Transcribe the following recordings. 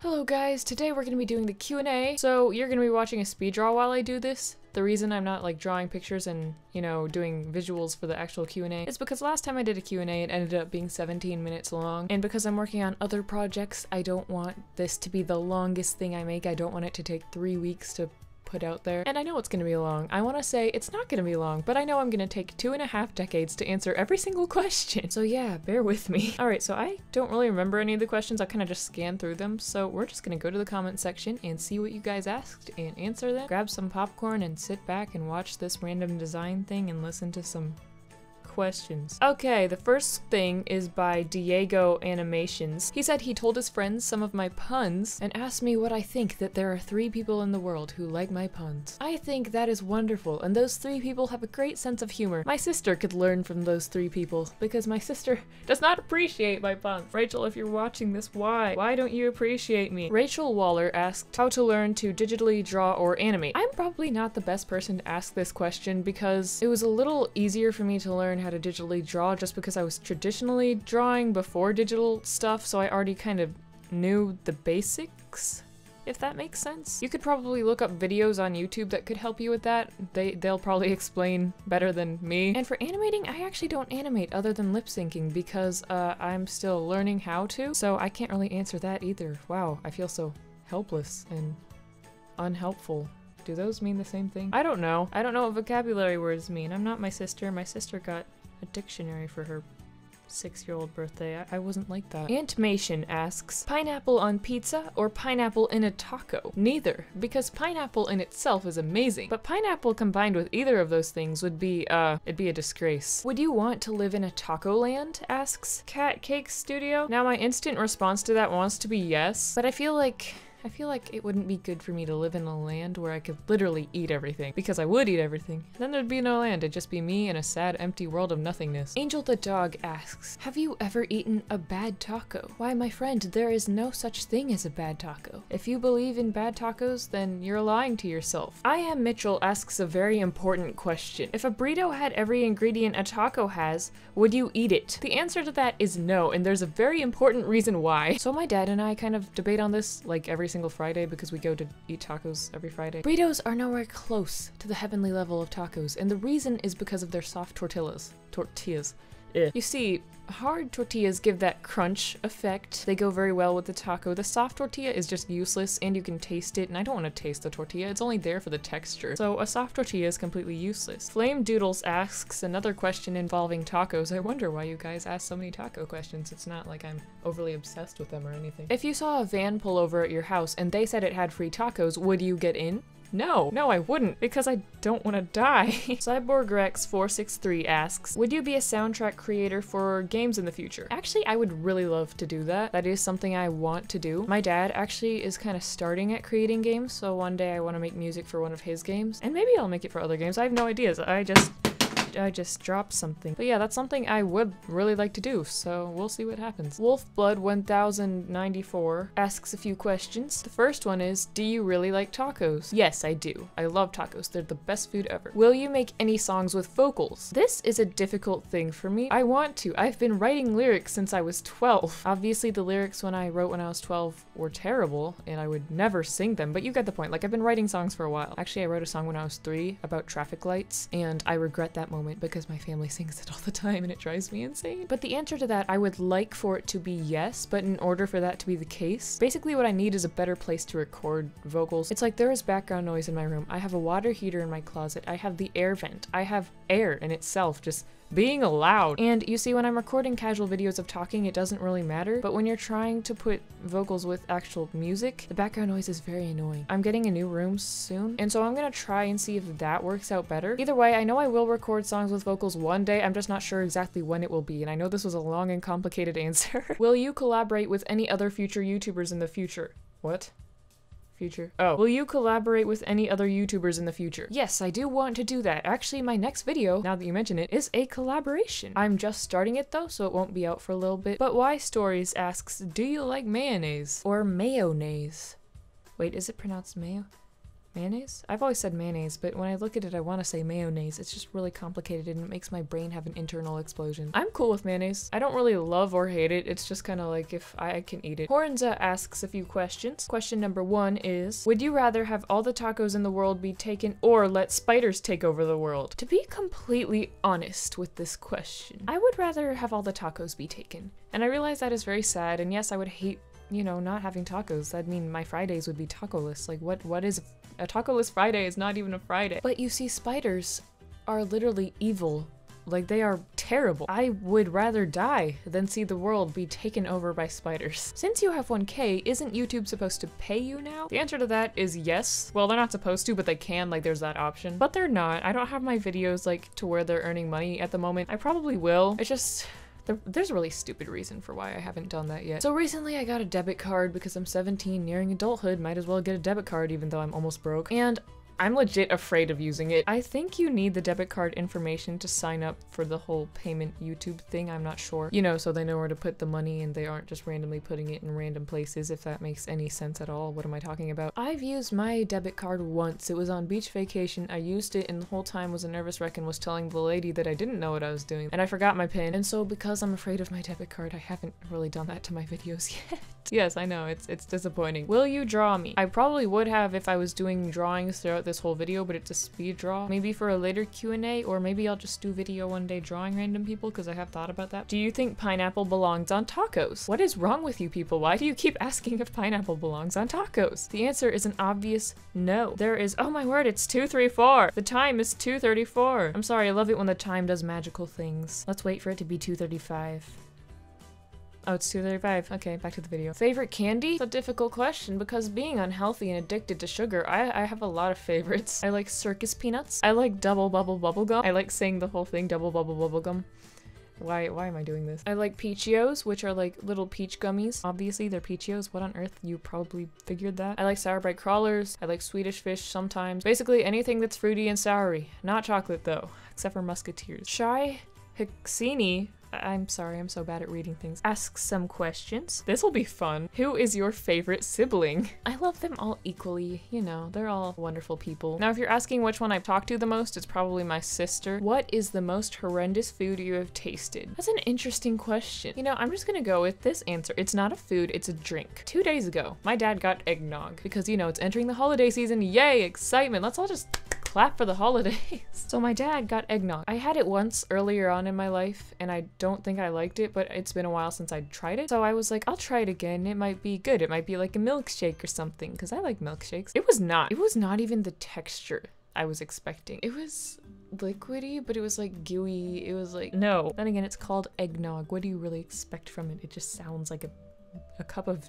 Hello guys, today we're going to be doing the Q&A. So you're going to be watching a speed draw while I do this. The reason I'm not like drawing pictures and, you know, doing visuals for the actual Q&A is because last time I did a Q&A it ended up being 17 minutes long. And because I'm working on other projects, I don't want this to be the longest thing I make. I don't want it to take 3 weeks to put out there. And I know it's gonna be long. I want to say it's not gonna be long, but I know I'm gonna take 2.5 decades to answer every single question. So yeah, bear with me. Alright, so I don't really remember any of the questions. I kind of just scanned through them. So we're just gonna go to the comment section and see what you guys asked and answer them. Grab some popcorn and sit back and watch this random design thing and listen to some questions. Okay, the first thing is by Diego Animations. He said he told his friends some of my puns and asked me what I think that there are 3 people in the world who like my puns. I think that is wonderful, and those 3 people have a great sense of humor. My sister could learn from those 3 people because my sister does not appreciate my puns. Rachel, if you're watching this, why? Why don't you appreciate me? Rachel Waller asked how to learn to digitally draw or animate. I'm probably not the best person to ask this question because it was a little easier for me to learn how to digitally draw just because I was traditionally drawing before digital stuff, so I already kind of knew the basics, if that makes sense. You could probably look up videos on YouTube that could help you with that. They'll probably explain better than me. And for animating, I actually don't animate other than lip syncing because I'm still learning how to, so I can't really answer that either. Wow, I feel so helpless and unhelpful. Do those mean the same thing? I don't know. I don't know what vocabulary words mean. I'm not my sister. My sister got a dictionary for her 6-year-old birthday. I wasn't like that. Antmation asks, pineapple on pizza or pineapple in a taco? Neither, because pineapple in itself is amazing, but pineapple combined with either of those things would be, it'd be a disgrace. Would you want to live in a taco land? Asks Cat Cake Studio. Now my instant response to that wants to be yes, but I feel like it wouldn't be good for me to live in a land where I could literally eat everything, because I would eat everything. Then there'd be no land, it'd just be me in a sad, empty world of nothingness. Angel the Dog asks, have you ever eaten a bad taco? Why, my friend, there is no such thing as a bad taco. If you believe in bad tacos, then you're lying to yourself. I Am Mitchell asks a very important question. If a burrito had every ingredient a taco has, would you eat it? The answer to that is no, and there's a very important reason why. So my dad and I kind of debate on this like every single Friday because we go to eat tacos every Friday. Burritos are nowhere close to the heavenly level of tacos, and the reason is because of their soft tortillas. You see, hard tortillas give that crunch effect. They go very well with the taco. The soft tortilla is just useless and you can taste it, and I don't want to taste the tortilla. It's only there for the texture. So a soft tortilla is completely useless. Flame Doodles asks another question involving tacos. I wonder why you guys ask so many taco questions. It's not like I'm overly obsessed with them or anything. If you saw a van pull over at your house and they said it had free tacos, would you get in? No, I wouldn't, because I don't want to die. Cyborg Rex 463 asks, would you be a soundtrack creator for games in the future? Actually, I would really love to do that. That is something I want to do. My dad actually is kind of starting at creating games, so one day I want to make music for one of his games, and maybe I'll make it for other games. I have no ideas. I just dropped something. But yeah, that's something I would really like to do, so we'll see what happens. Wolfblood 1094 asks a few questions. The first one is, do you really like tacos? Yes, I do. I love tacos. They're the best food ever. Will you make any songs with vocals? This is a difficult thing for me. I want to. I've been writing lyrics since I was 12. Obviously, the lyrics I wrote when I was 12 were terrible, and I would never sing them, but you get the point. Like, I've been writing songs for a while. Actually, I wrote a song when I was 3 about traffic lights, and I regret that moment because my family sings it all the time and it drives me insane. But the answer to that, I would like for it to be yes, but in order for that to be the case, basically what I need is a better place to record vocals. It's like there is background noise in my room. I have a water heater in my closet. I have the air vent. I have air in itself just being loud. And you see, when I'm recording casual videos of talking, it doesn't really matter, but when you're trying to put vocals with actual music, the background noise is very annoying. I'm getting a new room soon, and so I'm gonna try and see if that works out better. Either way, I know I will record songs with vocals one day. I'm just not sure exactly when it will be, and I know this was a long and complicated answer. Will you collaborate with any other future YouTubers in the future? What? Future. Oh. Will you collaborate with any other YouTubers in the future? Yes, I do want to do that. Actually, my next video, now that you mention it, is a collaboration. I'm just starting it though, so it won't be out for a little bit. But Why Stories asks, do you like mayonnaise? Or mayonnaise? Wait, is it pronounced mayo? Mayonnaise? I've always said mayonnaise, but when I look at it, I want to say mayonnaise. It's just really complicated and it makes my brain have an internal explosion. I'm cool with mayonnaise. I don't really love or hate it. It's just kind of like if I can eat it. Hornza asks a few questions. Question number 1 is, would you rather have all the tacos in the world be taken or let spiders take over the world? To be completely honest with this question, I would rather have all the tacos be taken. And I realize that is very sad, and yes, I would hate, you know, not having tacos. That'd mean my Fridays would be taco-less. Like what is a taco-less Friday? Is not even a Friday. But you see, spiders are literally evil. Like, they are terrible. I would rather die than see the world be taken over by spiders. Since you have 1K, isn't YouTube supposed to pay you now? The answer to that is yes. Well, they're not supposed to, but they can, like there's that option. But they're not. I don't have my videos like to where they're earning money at the moment. I probably will. It's just, there's a really stupid reason for why I haven't done that yet. So recently I got a debit card because I'm 17, nearing adulthood, might as well get a debit card even though I'm almost broke. And I'm legit afraid of using it. I think you need the debit card information to sign up for the whole payment YouTube thing, I'm not sure. You know, so they know where to put the money and they aren't just randomly putting it in random places, if that makes any sense at all. What am I talking about? I've used my debit card once. It was on beach vacation. I used it and the whole time was a nervous wreck and was telling the lady that I didn't know what I was doing. And I forgot my PIN. And so because I'm afraid of my debit card, I haven't really done that to my videos yet. Yes, I know, it's disappointing. Will you draw me? I probably would have if I was doing drawings throughout this whole video, but it's a speed draw. Maybe for a later Q&A, or maybe I'll just do video one day drawing random people because I have thought about that. Do you think pineapple belongs on tacos? What is wrong with you people? Why do you keep asking if pineapple belongs on tacos? The answer is an obvious no. There is, oh my word, it's 2:34. The time is 2:34. I'm sorry, I love it when the time does magical things. Let's wait for it to be 2:35. Oh, it's 2:35. Okay, back to the video. Favorite candy? It's a difficult question because being unhealthy and addicted to sugar, I have a lot of favorites. I like circus peanuts. I like double bubble bubblegum. I like saying the whole thing, double bubble bubblegum. Why am I doing this? I like Peachios, which are like little peach gummies. Obviously, they're Peachios. What on earth? You probably figured that. I like Sour Bright crawlers. I like Swedish fish sometimes. Basically, anything that's fruity and soury. Not chocolate, though, except for Musketeers. Shy Hixini. I'm sorry, I'm so bad at reading things. Ask some questions. This'll be fun. Who is your favorite sibling? I love them all equally. You know, they're all wonderful people. Now, if you're asking which one I've talked to the most, it's probably my sister. What is the most horrendous food you have tasted? That's an interesting question. You know, I'm just gonna go with this answer. It's not a food, it's a drink. 2 days ago, my dad got eggnog because, you know, it's entering the holiday season. Yay, excitement. Let's all just clap for the holidays. So my dad got eggnog. I had it once earlier on in my life and I don't think I liked it, but it's been a while since I tried it. So I was like, I'll try it again. It might be good. It might be like a milkshake or something because I like milkshakes. It was not. It was not even the texture I was expecting. It was liquidy, but it was like gooey. It was like, no. Then again, it's called eggnog. What do you really expect from it? It just sounds like a cup of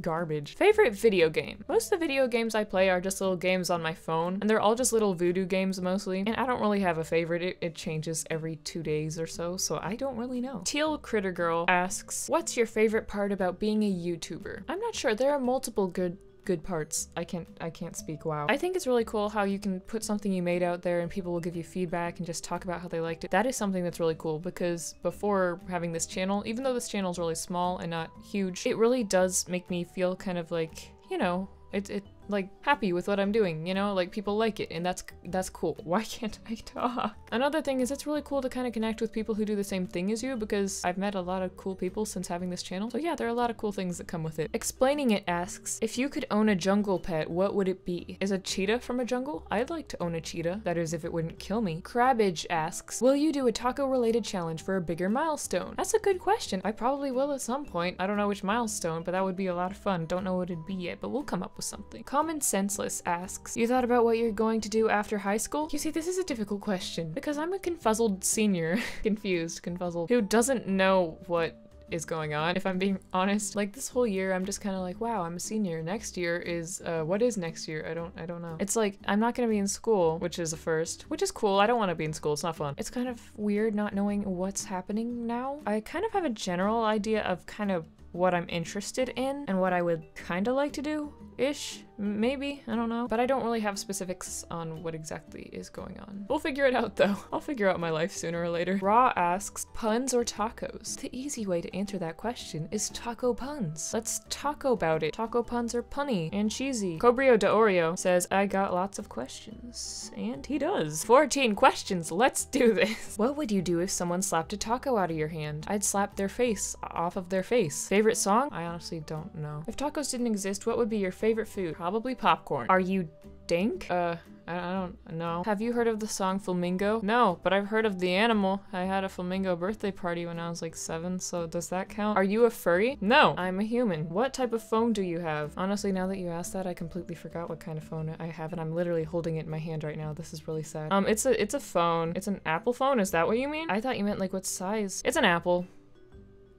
garbage. Favorite video game? Most of the video games I play are just little games on my phone, and they're all just little voodoo games mostly, and I don't really have a favorite. It changes every 2 days or so I don't really know. Teal Critter Girl asks, what's your favorite part about being a YouTuber? I'm not sure. There are multiple good parts. I can't speak wow. I think it's really cool how you can put something you made out there and people will give you feedback and just talk about how they liked it. That is something that's really cool because before having this channel, even though this channel is really small and not huge, it really does make me feel kind of like, you know, it like happy with what I'm doing, you know, like people like it and that's cool. Why can't I talk? Another thing is it's really cool to kind of connect with people who do the same thing as you because I've met a lot of cool people since having this channel. So yeah, there are a lot of cool things that come with it. Explaining It asks, if you could own a jungle pet, what would it be? Is a cheetah from a jungle? I'd like to own a cheetah. That is if it wouldn't kill me. Crabbage asks, will you do a taco related challenge for a bigger milestone? That's a good question. I probably will at some point. I don't know which milestone, but that would be a lot of fun. Don't know what it'd be yet, but we'll come up with something. Common Senseless asks, you thought about what you're going to do after high school? You see, this is a difficult question because I'm a confuzzled senior, confuzzled, who doesn't know what is going on, if I'm being honest. Like this whole year, I'm just kind of like, wow, I'm a senior. Next year is, what is next year? I don't know. It's like, I'm not gonna be in school, which is a first, which is cool. I don't want to be in school. It's not fun. It's kind of weird not knowing what's happening now. I kind of have a general idea of kind of what I'm interested in and what I would kind of like to do. taco-ish, maybe, I don't know. But I don't really have specifics on what exactly is going on. We'll figure it out though. I'll figure out my life sooner or later. Raw asks, puns or tacos? The easy way to answer that question is taco puns. Let's taco about it. Taco puns are punny and cheesy. Cobrio de Oreo says, I got lots of questions. And he does. 14 questions, let's do this. What would you do if someone slapped a taco out of your hand? I'd slap their face off of their face. Favorite song? I honestly don't know. If tacos didn't exist, what would be your favorite food? Probably popcorn. Are you dink? I don't know. Have you heard of the song Flamingo? No, but I've heard of the animal. I had a flamingo birthday party when I was like 7, so does that count? Are you a furry? No, I'm a human. What type of phone do you have? Honestly, now that you asked that, I completely forgot what kind of phone I have, and I'm literally holding it in my hand right now. This is really sad. It's a phone. It's an Apple phone, is that what you mean? I thought you meant like what size. It's an Apple.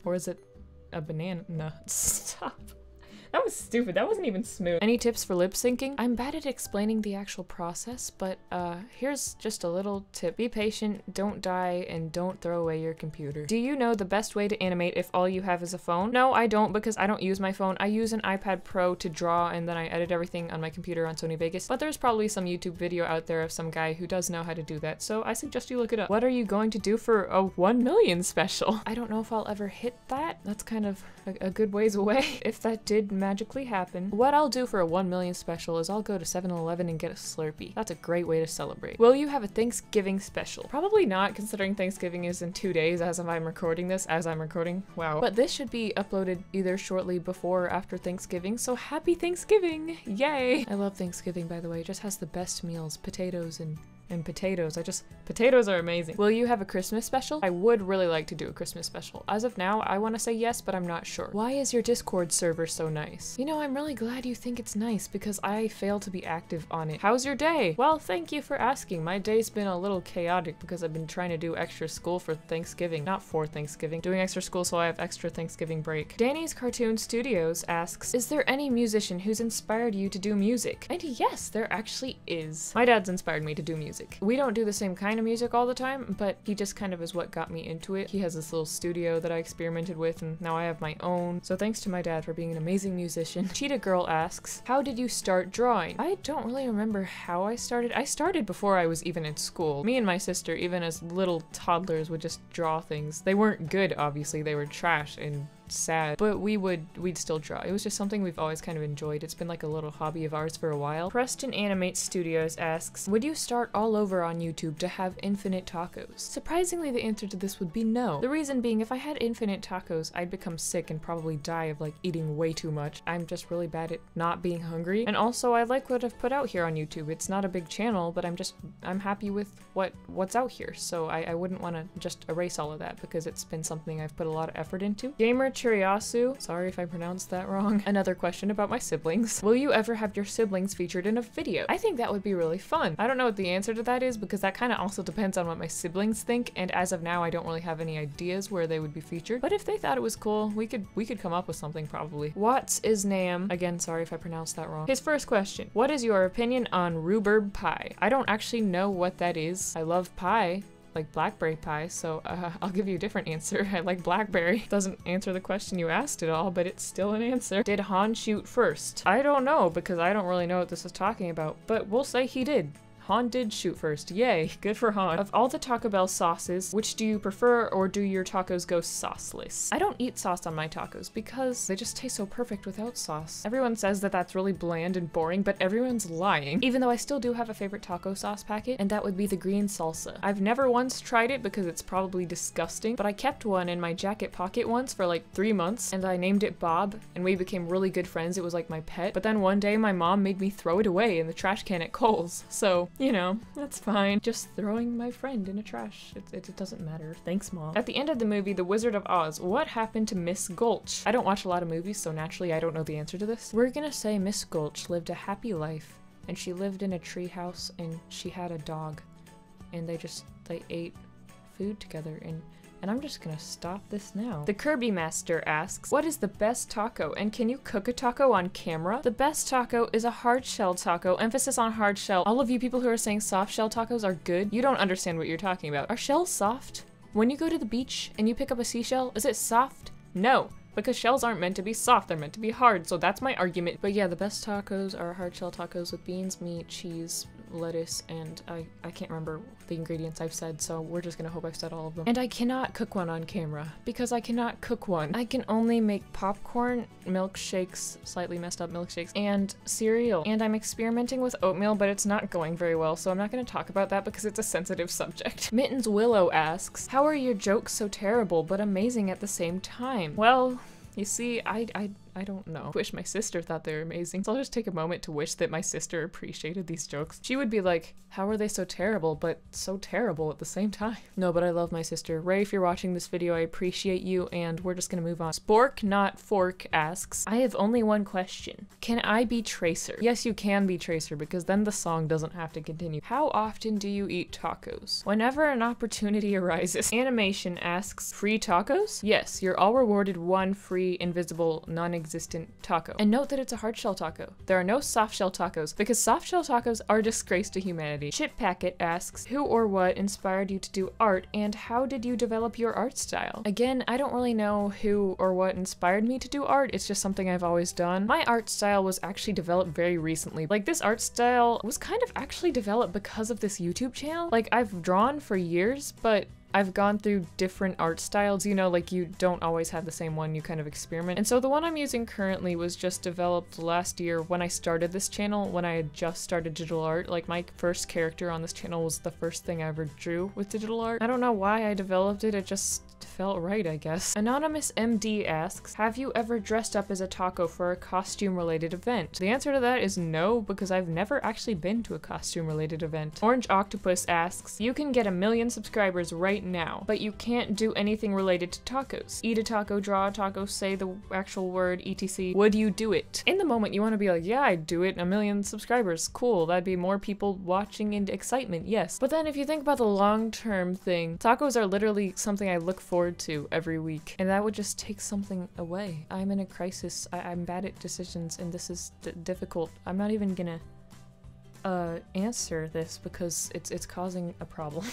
Or is it a banana? No, stop. That was stupid. That wasn't even smooth. Any tips for lip syncing? I'm bad at explaining the actual process, but here's just a little tip. Be patient, don't die, and don't throw away your computer. Do you know the best way to animate if all you have is a phone? No, I don't, because I don't use my phone. I use an iPad Pro to draw, and then I edit everything on my computer on Sony Vegas. But there's probably some YouTube video out there of some guy who does know how to do that, so I suggest you look it up. What are you going to do for a 1 million special? I don't know if I'll ever hit that. That's kind of a good ways away. If that did magically happen, what I'll do for a 1 million special is I'll go to 7-Eleven and get a Slurpee. That's a great way to celebrate. Will you have a Thanksgiving special? Probably not, considering Thanksgiving is in 2 days as I'm recording this, wow. But this should be uploaded either shortly before or after Thanksgiving, so happy Thanksgiving! Yay! I love Thanksgiving, by the way. It just has the best meals, potatoes and potatoes. Potatoes are amazing. Will you have a Christmas special? I would really like to do a Christmas special. As of now, I want to say yes, but I'm not sure. Why is your Discord server so nice? You know, I'm really glad you think it's nice because I fail to be active on it. How's your day? Well, thank you for asking. My day's been a little chaotic because I've been trying to do extra school for Thanksgiving. Not for Thanksgiving. Doing extra school so I have extra Thanksgiving break. Danny's Cartoon Studios asks, is there any musician who's inspired you to do music? And yes, there actually is. My dad's inspired me to do music. We don't do the same kind of music all the time, but he just kind of is what got me into it. He has this little studio that I experimented with, and now I have my own. So thanks to my dad for being an amazing musician. Cheetah Girl asks, how did you start drawing? I don't really remember how I started. I started before I was even in school. Me and my sister, even as little toddlers, would just draw things. They weren't good, obviously. They were trash and sad, but we'd still draw. It was just something we've always kind of enjoyed. It's been like a little hobby of ours for a while. Preston Animate Studios asks, would you start all over on YouTube to have infinite tacos? Surprisingly, the answer to this would be no. The reason being, if I had infinite tacos, I'd become sick and probably die of like eating way too much. I'm just really bad at not being hungry. And also, I like what I've put out here on YouTube. It's not a big channel, but I'm happy with what's out here. So I wouldn't want to just erase all of that because it's been something I've put a lot of effort into. Gamer Chiriasu, sorry if I pronounced that wrong. Another question about my siblings. Will you ever have your siblings featured in a video? I think that would be really fun. I don't know what the answer to that is because that kind of also depends on what my siblings think, and as of now I don't really have any ideas where they would be featured, but if they thought it was cool, we could come up with something probably. Watts is Nam. Again, sorry if I pronounced that wrong. His first question, what is your opinion on rhubarb pie? I don't actually know what that is. I love pie, like blackberry pie, so I'll give you a different answer. I like blackberry. Doesn't answer the question you asked at all, but it's still an answer. Did Han shoot first? I don't know because I don't really know what this is talking about, but we'll say he did. Han did shoot first. Yay, good for Han. Of all the Taco Bell sauces, which do you prefer, or do your tacos go sauceless? I don't eat sauce on my tacos because they just taste so perfect without sauce. Everyone says that that's really bland and boring, but everyone's lying. Even though I still do have a favorite taco sauce packet, and that would be the green salsa. I've never once tried it because it's probably disgusting, but I kept one in my jacket pocket once for like 3 months, and I named it Bob, and we became really good friends. It was like my pet, but then one day my mom made me throw it away in the trash can at Kohl's, so you know, that's fine. Just throwing my friend in a trash. It doesn't matter. Thanks, Mom. At the end of the movie, The Wizard of Oz, what happened to Miss Gulch? I don't watch a lot of movies, so naturally I don't know the answer to this. We're gonna say Miss Gulch lived a happy life, and she lived in a treehouse, and she had a dog, and they ate food together, and I'm just gonna stop this now. The Kirby Master asks, what is the best taco, and can you cook a taco on camera? The best taco is a hard shell taco, emphasis on hard shell. All of you people who are saying soft shell tacos are good, you don't understand what you're talking about. Are shells soft? When you go to the beach and you pick up a seashell, is it soft? No. because shells aren't meant to be soft, they're meant to be hard, so that's my argument. But yeah, the best tacos are hard shell tacos with beans, meat, cheese, lettuce, and I can't remember the ingredients I've said, so we're just gonna hope I've said all of them. And I cannot cook one on camera, because I cannot cook one. I can only make popcorn, milkshakes, slightly messed up milkshakes, and cereal. And I'm experimenting with oatmeal, but it's not going very well, so I'm not gonna talk about that because it's a sensitive subject. Mittens Willow asks, how are your jokes so terrible but amazing at the same time? Well, you see, I don't know. Wish my sister thought they were amazing. So I'll just take a moment to wish that my sister appreciated these jokes. She would be like, how are they so terrible, but so terrible at the same time? No, but I love my sister. Ray, if you're watching this video, I appreciate you, and we're just gonna move on. Spork Not Fork asks, I have only one question. Can I be Tracer? Yes, you can be Tracer, because then the song doesn't have to continue. How often do you eat tacos? Whenever an opportunity arises. Animation asks, free tacos? Yes, you're all rewarded one free, invisible, non-existent taco. And note that it's a hard shell taco. There are no soft shell tacos, because soft shell tacos are a disgrace to humanity. Chip Packet asks, who or what inspired you to do art, and how did you develop your art style? Again, I don't really know who or what inspired me to do art, it's just something I've always done. My art style was actually developed very recently. Like, this art style was kind of actually developed because of this YouTube channel. Like, I've drawn for years, but I've gone through different art styles, you know, like you don't always have the same one, you kind of experiment. And so the one I'm using currently was just developed last year when I started this channel, when I had just started digital art. Like, my first character on this channel was the first thing I ever drew with digital art. I don't know why I developed it, it just felt right, I guess. Anonymous MD asks, have you ever dressed up as a taco for a costume related event? The answer to that is no, because I've never actually been to a costume related event. Orange Octopus asks, you can get 1 million subscribers right now, but you can't do anything related to tacos. Eat a taco, draw a taco, say the actual word, etc. Would you do it? In the moment you want to be like, yeah, I'd do it, 1 million subscribers, cool, that'd be more people watching and excitement, yes. But then if you think about the long-term thing, tacos are literally something I look forward to every week, and that would just take something away. I'm in a crisis, I'm bad at decisions, and this is difficult. I'm not even gonna answer this because it's causing a problem.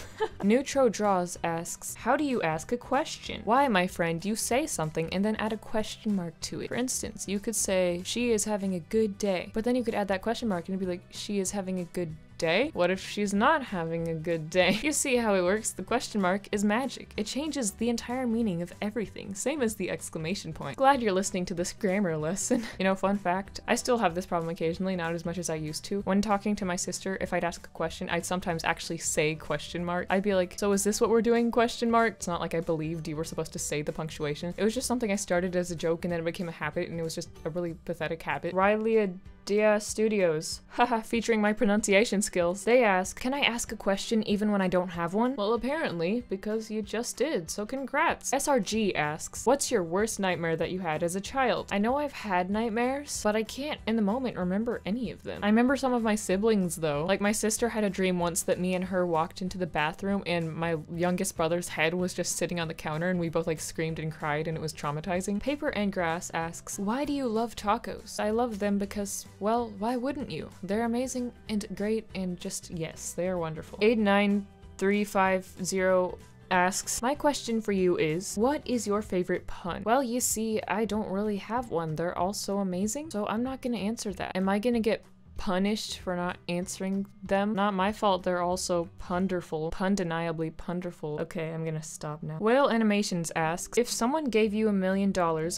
Neutro Drawz asks, how do you ask a question? Why, my friend, you say something and then add a question mark to it. For instance, you could say, she is having a good day, but then you could add that question mark and it'd be like, she is having a good day? What if she's not having a good day? You see how it works? The question mark is magic. It changes the entire meaning of everything, same as the exclamation point. Glad you're listening to this grammar lesson. You know, fun fact, I still have this problem occasionally, not as much as I used to. When talking to my sister, if I'd ask a question, I'd sometimes actually say question mark. I'd be like, so is this what we're doing, question mark? It's not like I believed you were supposed to say the punctuation. It was just something I started as a joke and then it became a habit, and it was just a really pathetic habit. Riley Dia Studios, haha, featuring my pronunciation skills. They ask, can I ask a question even when I don't have one? Well, apparently, because you just did, so congrats. SRG asks, what's your worst nightmare that you had as a child? I know I've had nightmares, but I can't in the moment remember any of them. I remember some of my siblings though. Like, my sister had a dream once that me and her walked into the bathroom and my youngest brother's head was just sitting on the counter and we both like screamed and cried and it was traumatizing. Paper and Grass asks, why do you love tacos? I love them because, well, why wouldn't you? They're amazing and great and just, yes, they are wonderful. 89350 asks, my question for you is, what is your favorite pun? Well, you see, I don't really have one. They're all so amazing, so I'm not gonna answer that. Am I gonna get punished for not answering them? Not my fault, they're also punderful. Undeniably punderful. Okay, I'm gonna stop now. Whale Animations asks, if someone gave you $1 million,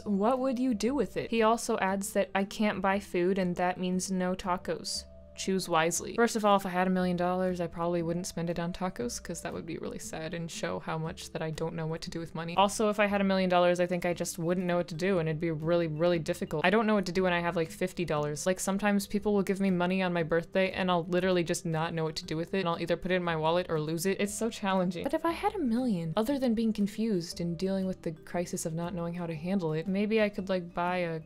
what would you do with it? He also adds that I can't buy food and that means no tacos. Choose wisely. First of all, if I had $1 million, I probably wouldn't spend it on tacos because that would be really sad and show how much that I don't know what to do with money. Also, if I had $1 million, I think I just wouldn't know what to do and it'd be really, really difficult. I don't know what to do when I have like $50. Like, sometimes people will give me money on my birthday and I'll literally just not know what to do with it, and I'll either put it in my wallet or lose it. It's so challenging. But if I had $1 million, other than being confused and dealing with the crisis of not knowing how to handle it, maybe I could like buy a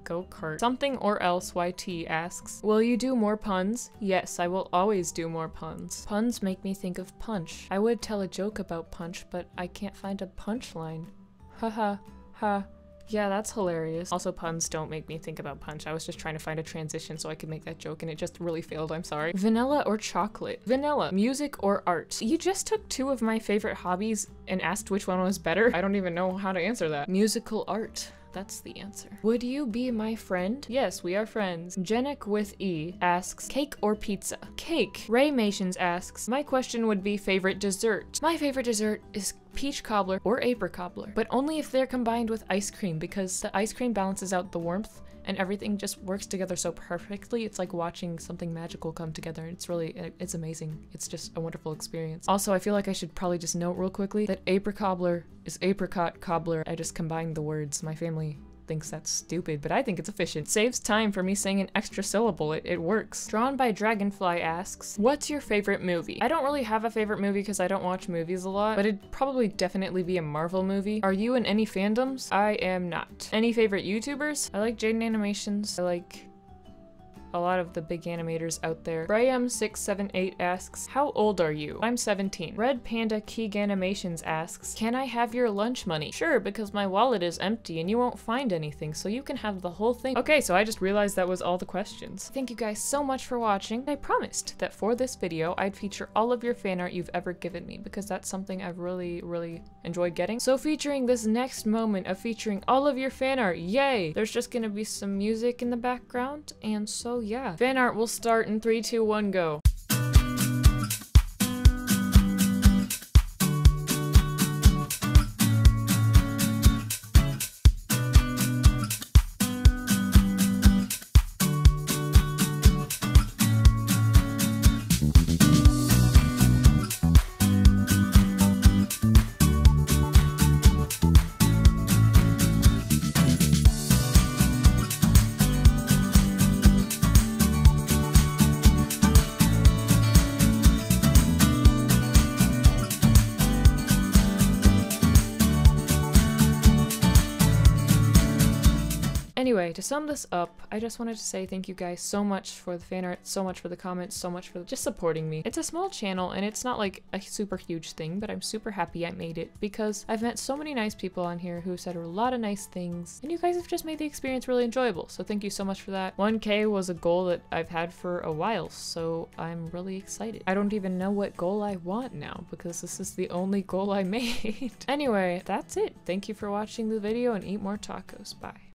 go-kart. Something or else YT asks, will you do more puns? Yes, I will always do more puns. Puns make me think of Punch. I would tell a joke about Punch, but I can't find a punchline. Haha, ha. Yeah, that's hilarious. Also, puns don't make me think about punch. I was just trying to find a transition so I could make that joke and it just really failed, I'm sorry. Vanilla or chocolate? Vanilla. Music or art? You just took two of my favorite hobbies and asked which one was better? I don't even know how to answer that. Musical art. That's the answer. Would you be my friend? Yes, we are friends. Jenik with E asks, cake or pizza? Cake. Ray Mations asks, my question would be favorite dessert. My favorite dessert is peach cobbler or apricot cobbler, but only if they're combined with ice cream because the ice cream balances out the warmth and everything just works together so perfectly. It's like watching something magical come together. It's amazing. It's just a wonderful experience. Also, I feel like I should probably just note real quickly that apricot cobbler is apricot cobbler. I just combined the words. My family thinks that's stupid, but I think it's efficient. It saves time for me saying an extra syllable. It works. Drawn by Dragonfly asks, what's your favorite movie? I don't really have a favorite movie because I don't watch movies a lot, but it'd probably definitely be a Marvel movie. Are you in any fandoms? I am not. Any favorite YouTubers? I like Jaden Animations. I like a lot of the big animators out there. Briam678 asks, how old are you? I'm 17. Red Panda Keeg Animations asks, can I have your lunch money? Sure, because my wallet is empty and you won't find anything, so you can have the whole thing. Okay, so I just realized that was all the questions. Thank you guys so much for watching. I promised that for this video, I'd feature all of your fan art you've ever given me because that's something I've really enjoyed getting. So featuring this next moment of featuring all of your fan art, yay! There's just gonna be some music in the background, and so yeah. Fan art will start in 3, 2, 1, go. Anyway, to sum this up, I just wanted to say thank you guys so much for the fan art, so much for the comments, so much for just supporting me. It's a small channel and it's not like a super huge thing, but I'm super happy I made it because I've met so many nice people on here who said a lot of nice things and you guys have just made the experience really enjoyable. So thank you so much for that. 1K was a goal that I've had for a while, so I'm really excited. I don't even know what goal I want now because this is the only goal I made. Anyway, that's it. Thank you for watching the video and eat more tacos. Bye.